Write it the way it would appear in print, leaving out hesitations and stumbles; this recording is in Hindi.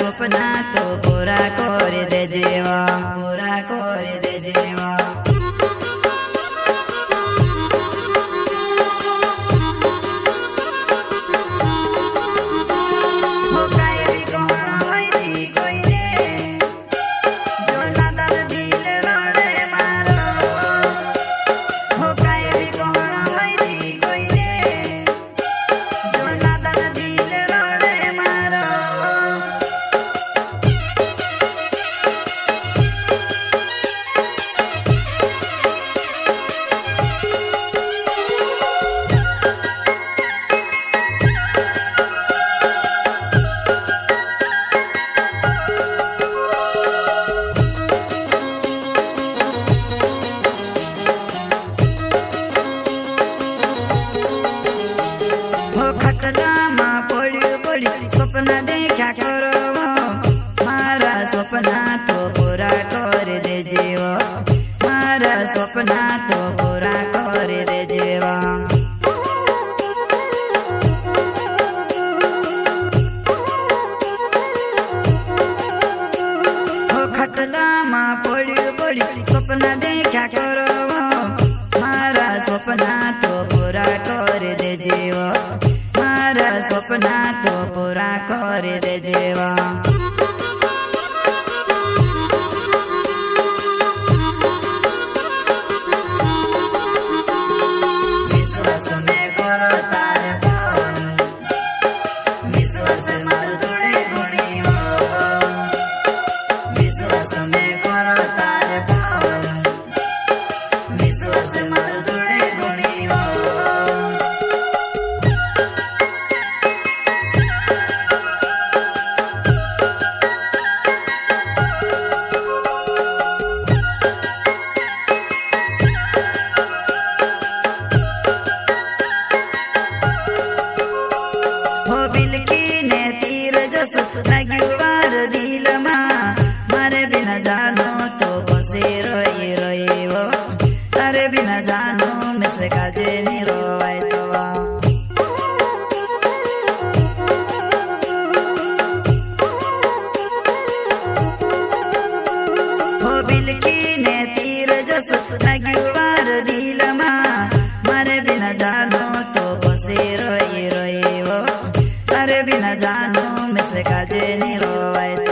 स्वप्ना तो पूरा कर दे जीवा, पूरा कर दे जीवा। सपना देखा करो मारा सपना तो पूरा कर दे जीवा, मारा सपना तो पूरा कर दे जीवा। खटला माँ पड़ी पड़ी सपना देखा करो मारा सपना तो पूरा कर दे जीवा, मारा सपना तो पूरा कर दे जीवा। विश्वास में करो तारे पावन, विश्वास मार जोड़े गुणी हो, विश्वास में करो तारे पावन, विश्वास मार जोड़े गुणी हो। लगवार दिल मारे बिना जानो तो बसे रोई रोई वो, तारे बिना जानो में से काजे नहीं रोवाई तवा। हो बिलकी ने तीर जस लगवार दिल मारे बिना जानो तो बसे रोई रोई वो, तारे बिना जानो में से काजे नहीं रोवाई।